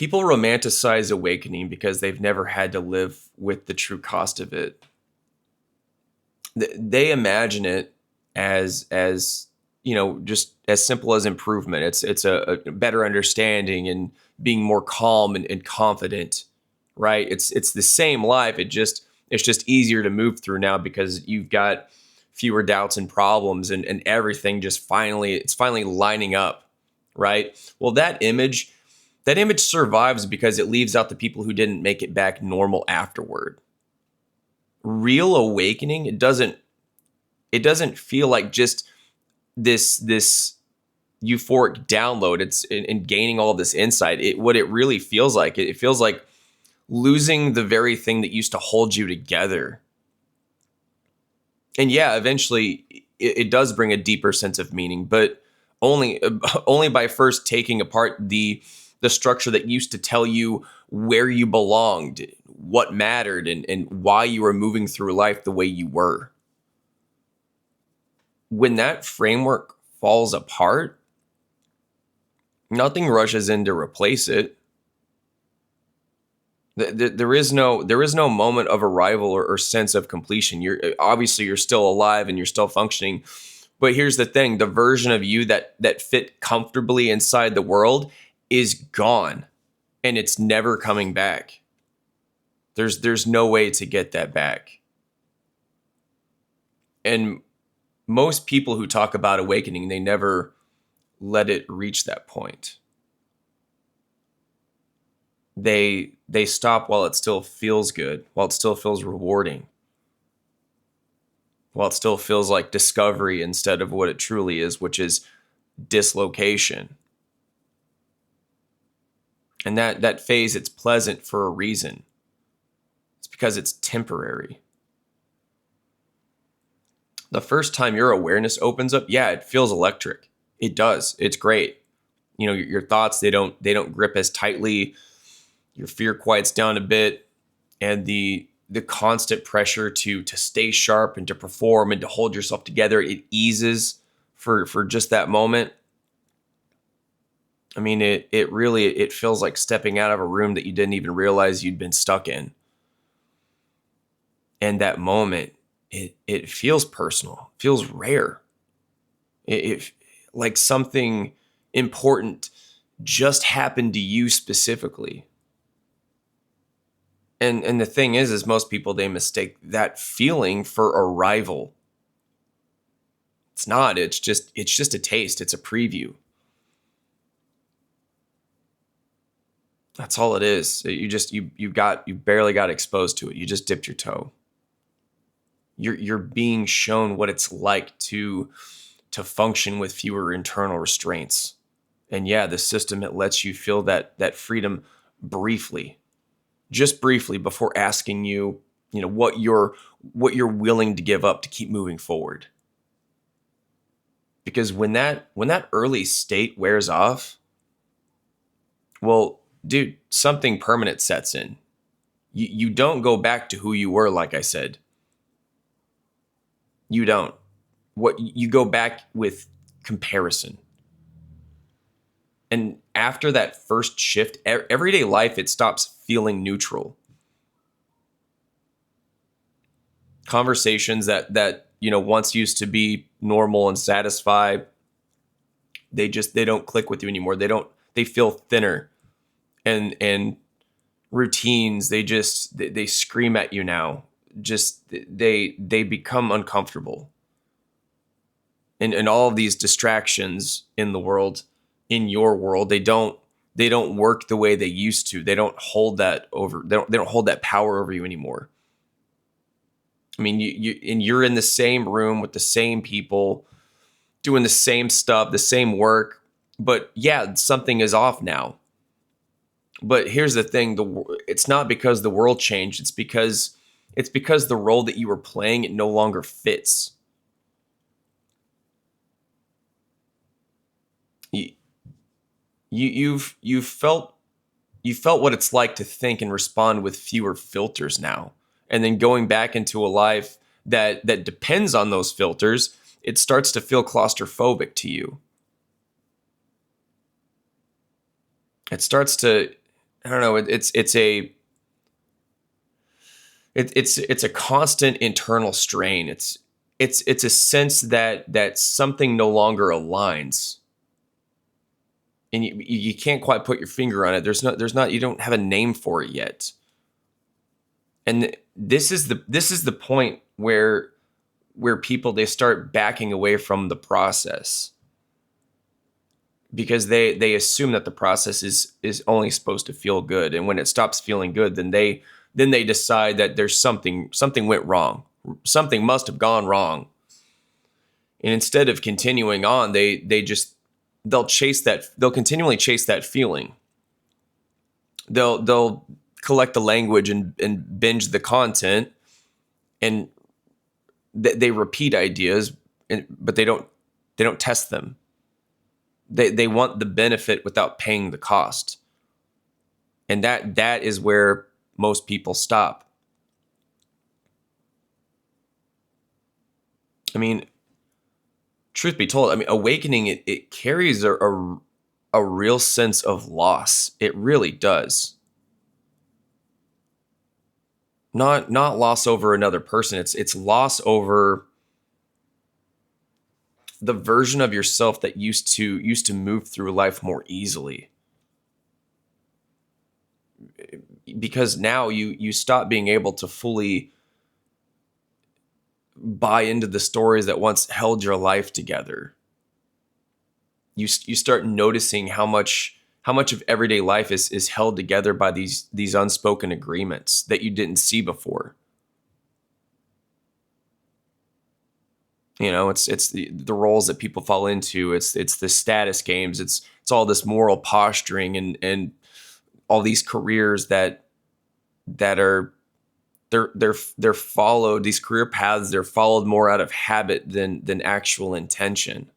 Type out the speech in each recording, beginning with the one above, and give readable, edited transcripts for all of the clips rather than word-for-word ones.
People romanticize awakening because they've never had to live with the true cost of it. They imagine it as just as simple as improvement. It's a better understanding and being more calm and confident, right? It's the same life. It's just easier to move through now because you've got fewer doubts and problems, and everything just finally lining up, right? Well, that image survives because it leaves out the people who didn't make it back normal afterward. Real awakening, it doesn't feel like just this euphoric download. It's in gaining all this insight. What it really feels like, it feels like losing the very thing that used to hold you together. And yeah, eventually it does bring a deeper sense of meaning, but only by first taking apart the structure that used to tell you where you belonged, what mattered, and why you were moving through life the way you were. When that framework falls apart, nothing rushes in to replace it. There is no moment of arrival or sense of completion. You're still alive and you're still functioning. But here's the thing: the version of you that fit comfortably inside the world is gone, and it's never coming back. There's no way to get that back. And most people who talk about awakening, they never let it reach that point. They stop while it still feels good, while it still feels rewarding, while it still feels like discovery instead of what it truly is, which is dislocation. And that phase, it's pleasant for a reason. It's because it's temporary. The first time your awareness opens up, yeah, it feels electric. It does. It's great. Your thoughts, they don't grip as tightly. Your fear quiets down a bit, and the constant pressure to stay sharp and to perform and to hold yourself together, it eases for just that moment. I mean, it really feels like stepping out of a room that you didn't even realize you'd been stuck in. And that moment, it feels personal, feels rare. It like something important just happened to you specifically. And the thing is most people, they mistake that feeling for arrival. It's not. It's just a taste. It's a preview. That's all it is. You barely got exposed to it. You just dipped your toe. You're being shown what it's like to function with fewer internal restraints. And yeah, the system, it lets you feel that freedom briefly. Just briefly, before asking you, what you're willing to give up to keep moving forward. Because when that early state wears off, well, dude, something permanent sets in. You don't go back to who you were, like I said. You don't. What you go back with comparison. And after that first shift, everyday life, it stops feeling neutral. Conversations that once used to be normal and satisfy, they don't click with you anymore. They feel thinner. And routines, they scream at you now. Just they become uncomfortable. And all of these distractions in the world, in your world, they don't work the way they used to. They don't hold that over. They don't hold that power over you anymore. I mean, you're in the same room with the same people, doing the same stuff, the same work, but yeah, something is off now. But here's the thing: it's not because the world changed. It's because the role that you were playing, it no longer fits. You've felt what it's like to think and respond with fewer filters now. And then going back into a life that depends on those filters, it starts to feel claustrophobic to you. It starts to I don't know. It's a constant internal strain. It's a sense that something no longer aligns, and you can't quite put your finger on it. There's not you don't have a name for it yet. And this is the point where people, they start backing away from the process, because they assume that the process is only supposed to feel good, and when it stops feeling good, then they decide that there's something went wrong, something must have gone wrong, and instead of continuing on, they'll continually chase that feeling. They'll collect the language and binge the content, and they repeat ideas, but they don't test them. They want the benefit without paying the cost. And that is where most people stop. I mean, truth be told, I mean, awakening, it carries a real sense of loss. It really does. Not loss over another person. It's loss over the version of yourself that used to move through life more easily. Because now you stop being able to fully buy into the stories that once held your life together. You start noticing how much of everyday life is held together by these unspoken agreements that you didn't see before. You know, it's the roles that people fall into. It's the status games. It's all this moral posturing and all these careers that are they're followed, these career paths, they're followed more out of habit than actual intention.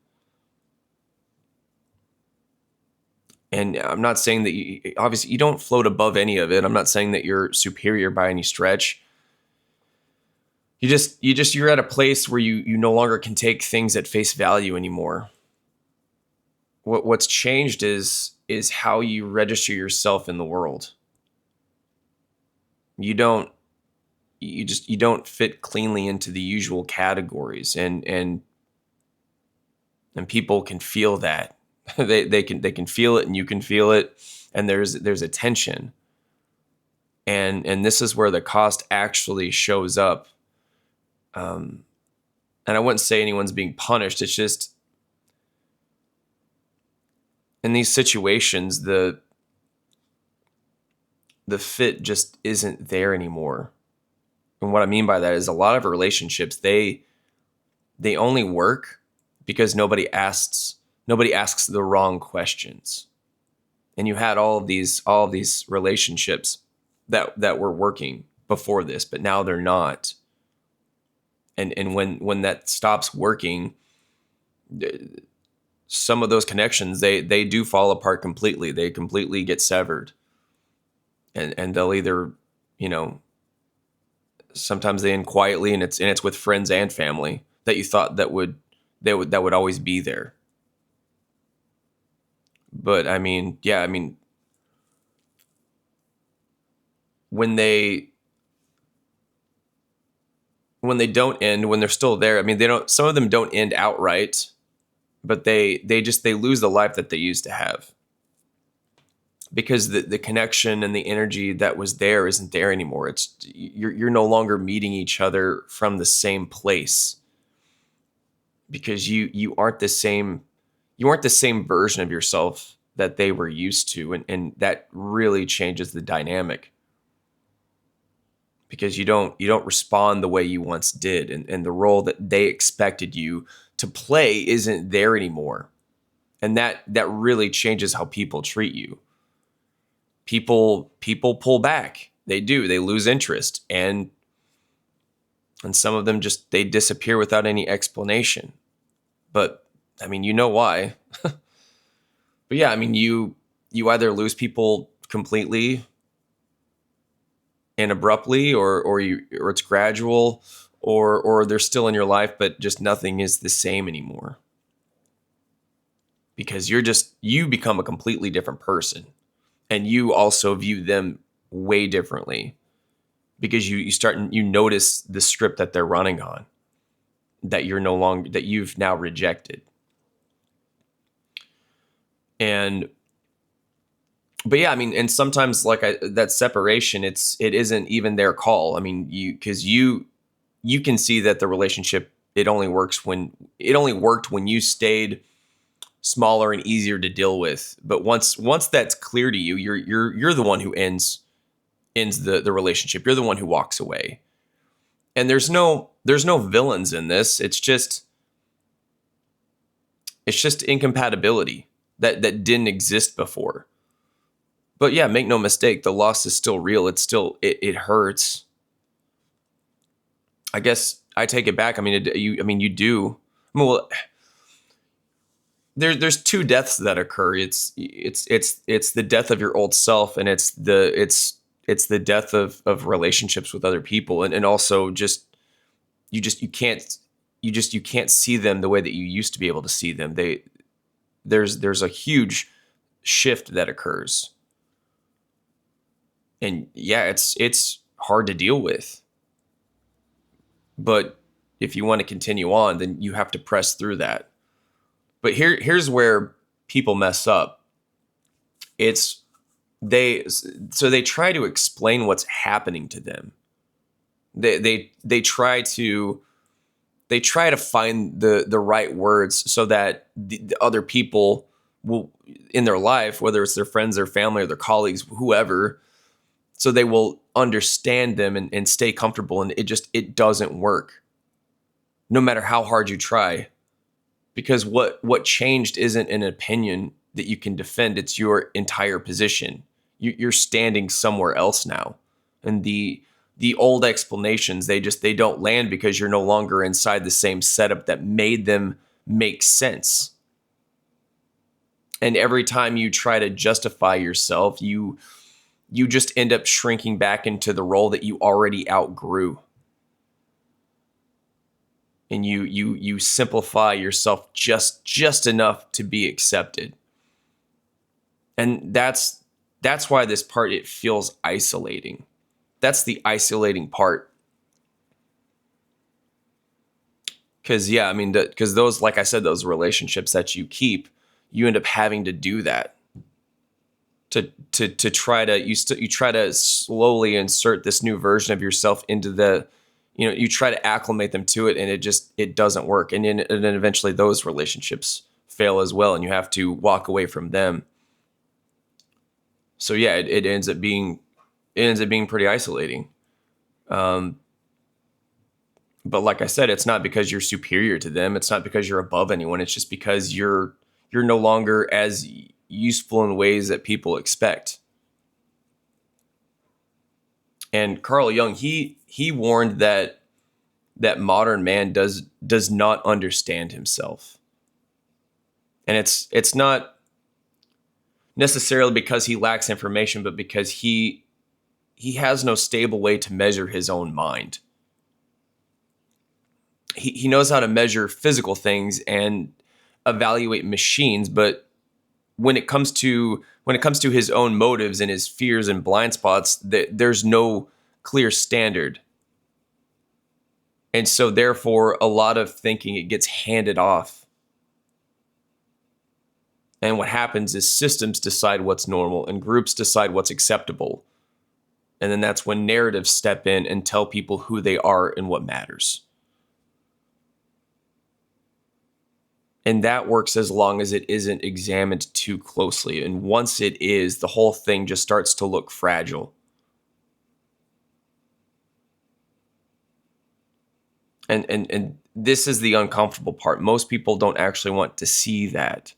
And I'm not saying that obviously you don't float above any of it. I'm not saying that you're superior by any stretch. You're at a place where you no longer can take things at face value anymore. What's changed is how you register yourself in the world. You don't fit cleanly into the usual categories, and people can feel that. they can feel it, and you can feel it, and there's a tension, and this is where the cost actually shows up. And I wouldn't say anyone's being punished. It's just in these situations, the fit just isn't there anymore. And what I mean by that is a lot of relationships, they only work because nobody asks the wrong questions. And you had all of these relationships that were working before this, but now they're not. And when that stops working, some of those connections, they do fall apart completely. They completely get severed. And they'll either, sometimes they end quietly, and it's with friends and family that you thought that would always be there. But I mean, yeah, I mean, when they don't end, when they're still there, I mean, some of them don't end outright, but they lose the life that they used to have, because the connection and the energy that was there isn't there anymore. It's you're no longer meeting each other from the same place, because you aren't the same version of yourself that they were used to, and that really changes the dynamic, because you don't respond the way you once did, and the role that they expected you to play isn't there anymore. And that really changes how people treat you. People pull back. They do. They lose interest, and some of them just, they disappear without any explanation. But I mean, you know why. But yeah, I mean, you either lose people completely and abruptly, or it's gradual, or they're still in your life, but just nothing is the same anymore, because you become a completely different person, And you also view them way differently because you notice the script that they're running on, that you've now rejected. And but yeah, I mean, and sometimes that separation, it isn't even their call. I mean, you can see that the relationship, it only worked when you stayed smaller and easier to deal with. But once that's clear to you, you're the one who ends the relationship. You're the one who walks away. And there's no villains in this. It's just incompatibility that didn't exist before. But yeah, make no mistake, the loss is still real. It hurts. I guess I take it back. I mean, you do. I mean, well, there's two deaths that occur. It's the death of your old self, and it's the death of relationships with other people, and also you can't see them the way that you used to be able to see them. There's a huge shift that occurs. And yeah, it's hard to deal with. But if you want to continue on, then you have to press through that. But here's where people mess up. They try to explain what's happening to them. They try to find the right words so that the other people will, in their life, whether it's their friends, their family, or their colleagues, whoever, so they will understand them and stay comfortable. And it doesn't work, no matter how hard you try, because what changed isn't an opinion that you can defend. It's your entire position. You're standing somewhere else now. And the old explanations, they don't land because you're no longer inside the same setup that made them make sense. And every time you try to justify yourself, you just end up shrinking back into the role that you already outgrew. And you simplify yourself just enough to be accepted. And that's why this part, it feels isolating. That's the isolating part. Because yeah, I mean, because those, like I said, those relationships that you keep, you end up having to do that. To try to slowly insert this new version of yourself into you try to acclimate them to it, and it doesn't work. And then eventually those relationships fail as well, and you have to walk away from them. So yeah, it ends up being pretty isolating. But like I said, it's not because you're superior to them. It's not because you're above anyone. It's just because you're no longer as useful in ways that people expect. And Carl Jung, he warned that modern man does not understand himself. And it's not necessarily because he lacks information, but because he has no stable way to measure his own mind. He knows how to measure physical things and evaluate machines, but when it comes to his own motives and his fears and blind spots, there's no clear standard. And so therefore, a lot of thinking, it gets handed off. And what happens is systems decide what's normal and groups decide what's acceptable. And then that's when narratives step in and tell people who they are and what matters. And that works as long as it isn't examined too closely. And once it is, the whole thing just starts to look fragile. And this is the uncomfortable part. Most people don't actually want to see that.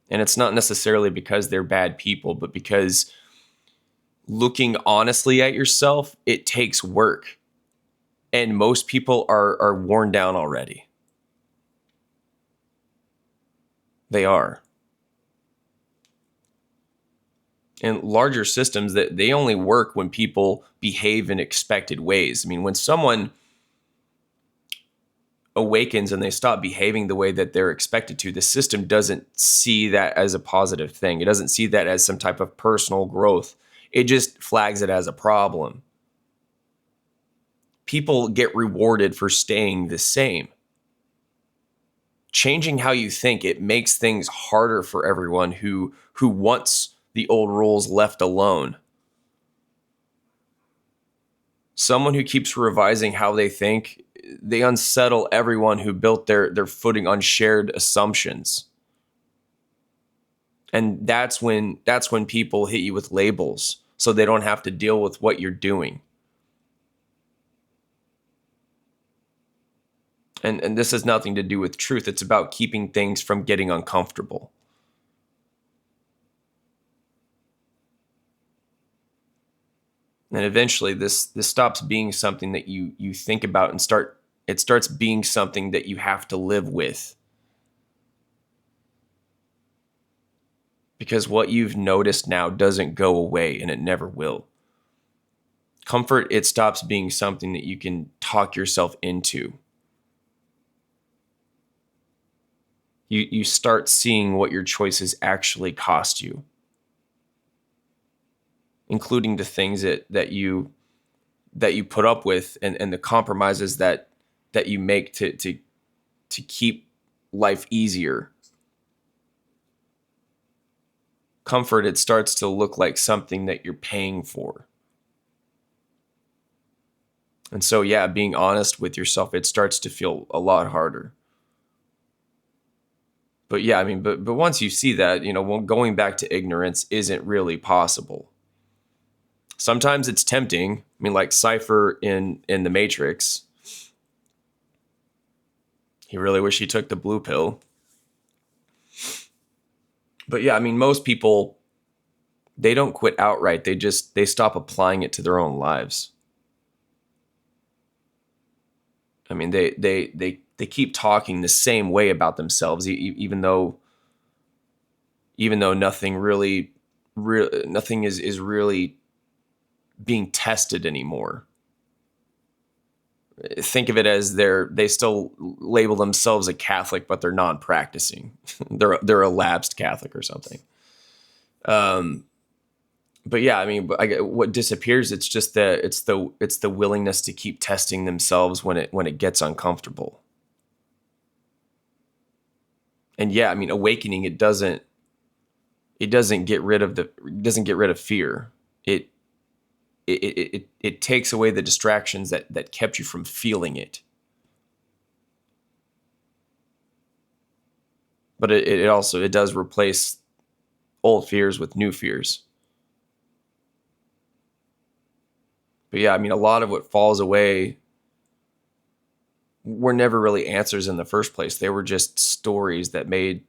And it's not necessarily because they're bad people, but because looking honestly at yourself, it takes work. And most people are worn down already. They are. And larger systems, that they only work when people behave in expected ways. I mean, when someone awakens and they stop behaving the way that they're expected to, the system doesn't see that as a positive thing. It doesn't see that as some type of personal growth. It just flags it as a problem. People get rewarded for staying the same. Changing how you think, it makes things harder for everyone who wants the old rules left alone. Someone who keeps revising how they think, they unsettle everyone who built their footing on shared assumptions. And that's when people hit you with labels so they don't have to deal with what you're doing. And this has nothing to do with truth. It's about keeping things from getting uncomfortable. And eventually this stops being something that you think about and it starts being something that you have to live with. Because what you've noticed now doesn't go away, and it never will. Comfort, it stops being something that you can talk yourself into. You start seeing what your choices actually cost you, including the things that you put up with and the compromises that you make to keep life easier. Comfort, it starts to look like something that you're paying for. And so, yeah, being honest with yourself, it starts to feel a lot harder. But yeah, I mean, but once you see that, going back to ignorance isn't really possible. Sometimes it's tempting. I mean, like Cypher in The Matrix. He really wished he took the blue pill. But yeah, I mean, most people, they don't quit outright. They stop applying it to their own lives. I mean, they keep talking the same way about themselves, even though nothing is really being tested anymore. Think of it as they still label themselves a Catholic, but they're non-practicing. they're a lapsed Catholic or something. But yeah, I mean, what disappears? It's just it's the willingness to keep testing themselves when it gets uncomfortable. And yeah, I mean, awakening, it doesn't get rid of fear. It takes away the distractions that kept you from feeling it. But it also does replace old fears with new fears. But yeah, I mean, a lot of what falls away were never really answers in the first place. They were just stories that made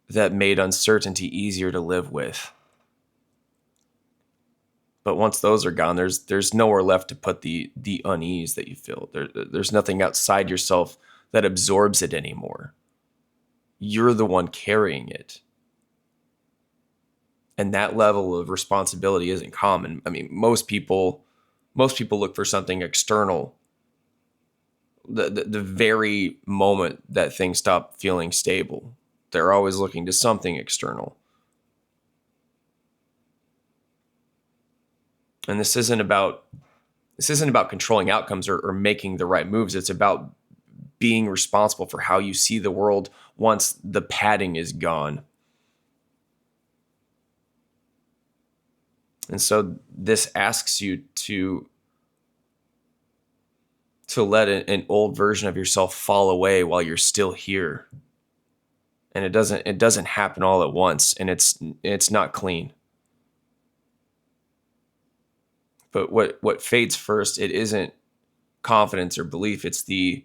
uncertainty easier to live with. But once those are gone, there's nowhere left to put the unease that you feel. There's nothing outside yourself that absorbs it anymore. You're the one carrying it. And that level of responsibility isn't common. I mean, most people look for something external. The very moment that things stop feeling stable, they're always looking to something external. And this isn't about controlling outcomes or making the right moves. It's about being responsible for how you see the world once the padding is gone. And so this asks you to let an old version of yourself fall away while you're still here. And it doesn't happen all at once, and it's not clean. But what fades first, it isn't confidence or belief. It's the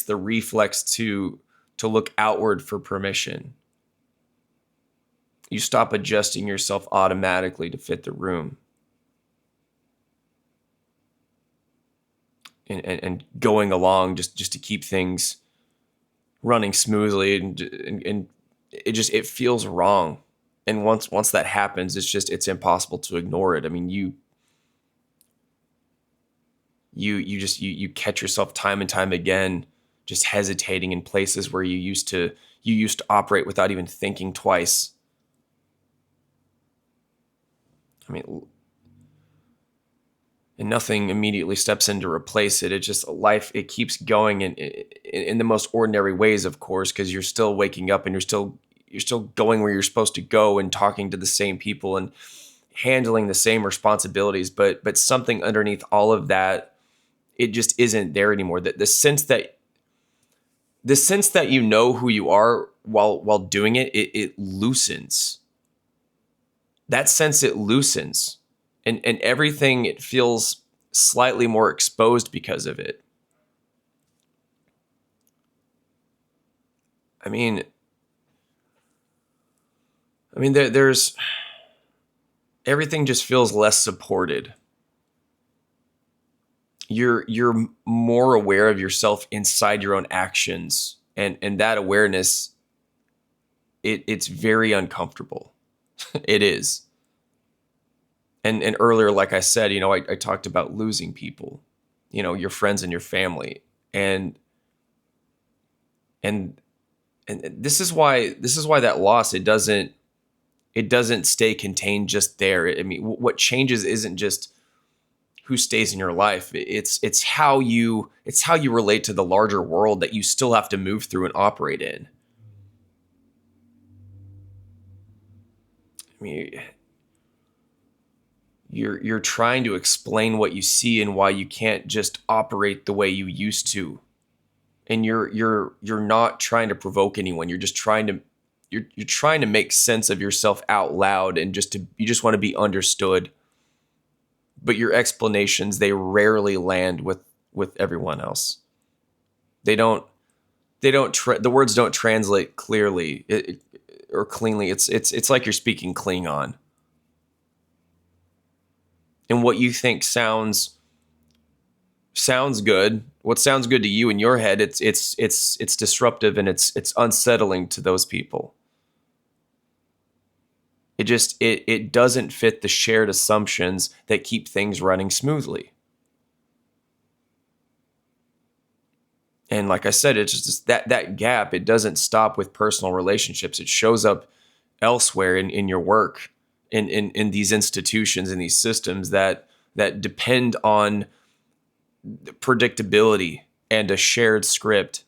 reflex to look outward for permission. You stop adjusting yourself automatically to fit the room. And going along just to keep things running smoothly, and it feels wrong. And once that happens, it's impossible to ignore it. I mean, you catch yourself time and time again just hesitating in places where you used to operate without even thinking twice. I mean, and nothing immediately steps in to replace it. It's just life. It keeps going in the most ordinary ways, of course, because you're still waking up and you're still going where you're supposed to go and talking to the same people and handling the same responsibilities. But something underneath all of that, it just isn't there anymore. The sense that you know who you are while doing it loosens. That sense, it loosens. And everything, it feels slightly more exposed because of it. I mean, there's everything just feels less supported. You're more aware of yourself inside your own actions, and that awareness, it's very uncomfortable. It is. And earlier, like I said, I talked about losing people, your friends and your family, and and and this is why that loss, it doesn't stay contained just there. I mean, what changes isn't just who stays in your life. It's how you relate to the larger world that you still have to move through and operate in. I mean, you're trying to explain what you see and why you can't just operate the way you used to. And you're not trying to provoke anyone. You're trying to make sense of yourself out loud, and you just want to be understood. But your explanations, they rarely land with everyone else. They don't the words don't translate clearly, or cleanly. It's like you're speaking Klingon. And what you think sounds good. What sounds good to you in your head, it's disruptive, and it's unsettling to those people. It doesn't fit the shared assumptions that keep things running smoothly. And like I said, it's just that gap. It doesn't stop with personal relationships. It shows up elsewhere in your work, in these institutions, in these systems that depend on predictability and a shared script.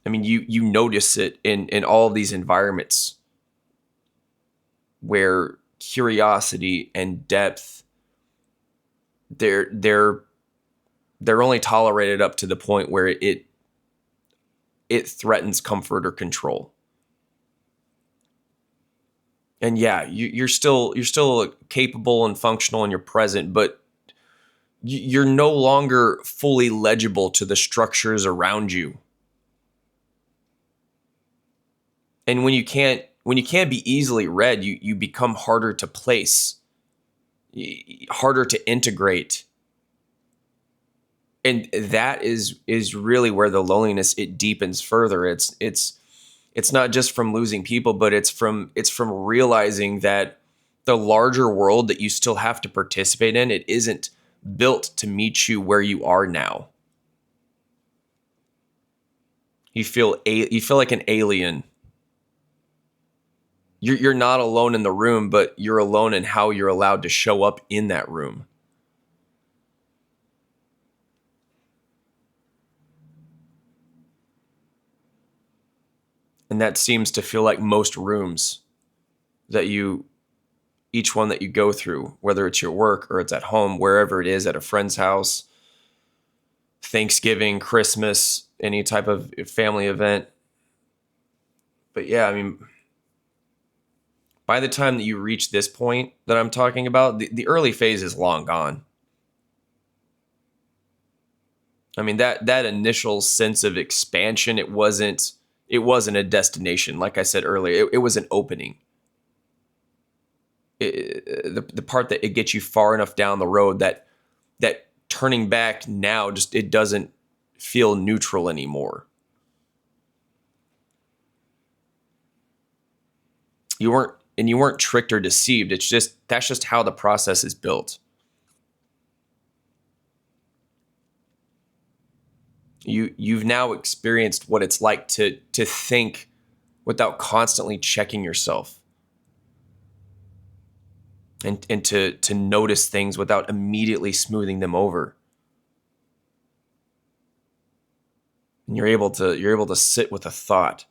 I mean, you notice it in all of these environments where curiosity and depth, they're only tolerated up to the point where it threatens comfort or control. And yeah, you're still capable and functional and you're present, but you're no longer fully legible to the structures around you. And when you can't be easily read, you become harder to place, harder to integrate. And that is really where the loneliness, it deepens further. It's not just from losing people, but it's from realizing that the larger world that you still have to participate in, it isn't built to meet you where you are now. You feel like an alien. You're not alone in the room, but you're alone in how you're allowed to show up in that room. And that seems to feel like most rooms that each one that you go through, whether it's your work or it's at home, wherever it is, at a friend's house, Thanksgiving, Christmas, any type of family event. But yeah, I mean, by the time that you reach this point that I'm talking about, the early phase is long gone. I mean, that initial sense of expansion, it wasn't a destination. Like I said earlier, it was an opening. The part that it gets you far enough down the road that turning back now, just it doesn't feel neutral anymore. You weren't tricked or deceived. That's just how the process is built. You've now experienced what it's like to think without constantly checking yourself, and to notice things without immediately smoothing them over. And you're able to sit with a thought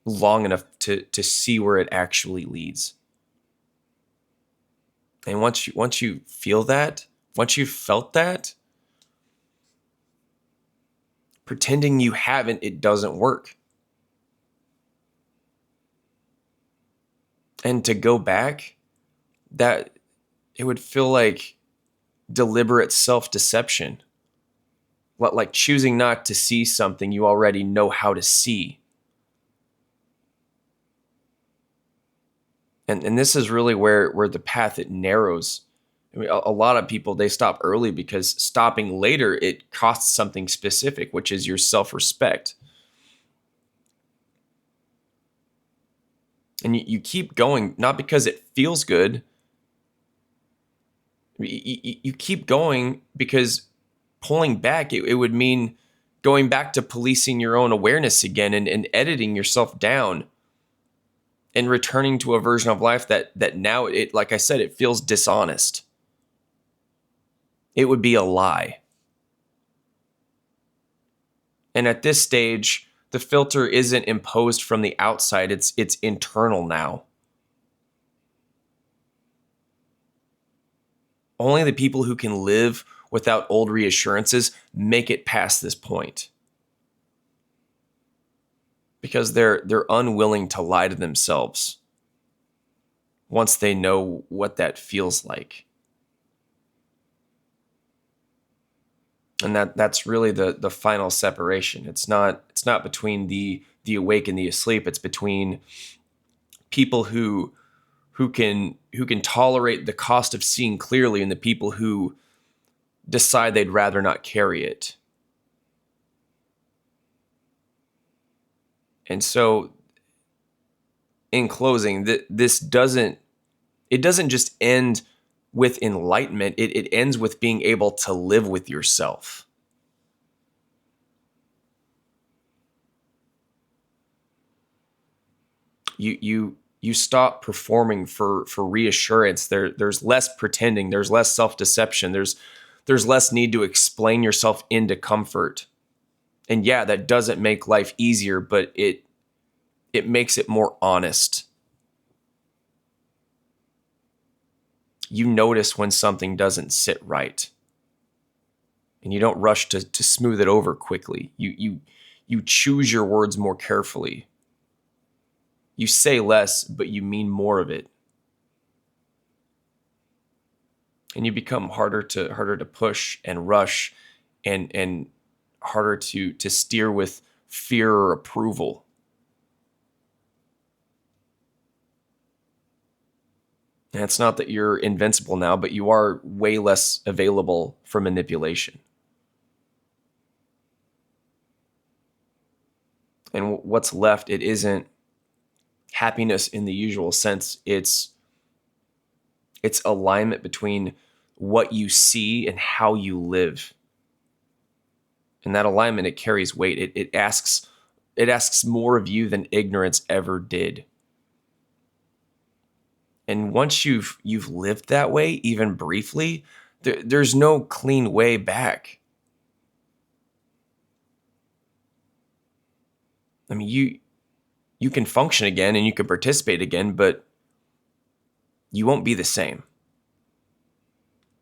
long enough to see where it actually leads. And once you feel that, once you've felt that, pretending you haven't, it doesn't work. And to go back, that it would feel like deliberate self-deception, like choosing not to see something you already know how to see. And this is really where the path it narrows. I mean, a lot of people, they stop early because stopping later, it costs something specific, which is your self-respect. And you keep going, not because it feels good. You keep going because pulling back, it would mean going back to policing your own awareness again, and editing yourself down, and returning to a version of life that now, it, like I said, it feels dishonest. It would be a lie. And at this stage, the filter isn't imposed from the outside, it's internal now. Only the people who can live without old reassurances make it past this point, because they're unwilling to lie to themselves once they know what that feels like. And that's really the final separation. It's not between the awake and the asleep. It's between people who can tolerate the cost of seeing clearly, and the people who decide they'd rather not carry it. And so, in closing, this doesn't just end with enlightenment. It ends with being able to live with yourself. You stop performing for reassurance. There's less pretending. There's less self-deception. There's less need to explain yourself into comfort. And yeah, that doesn't make life easier, but it makes it more honest. You notice when something doesn't sit right, and you don't rush to smooth it over quickly. You choose your words more carefully. You say less, but you mean more of it. And you become harder to push and rush, and harder to steer with fear or approval. And it's not that you're invincible now, but you are way less available for manipulation. And what's left, it isn't happiness in the usual sense. It's alignment between what you see and how you live. And that alignment, it carries weight. It asks more of you than ignorance ever did. And once you've lived that way, even briefly, there's no clean way back. I mean, you can function again and you can participate again, but you won't be the same.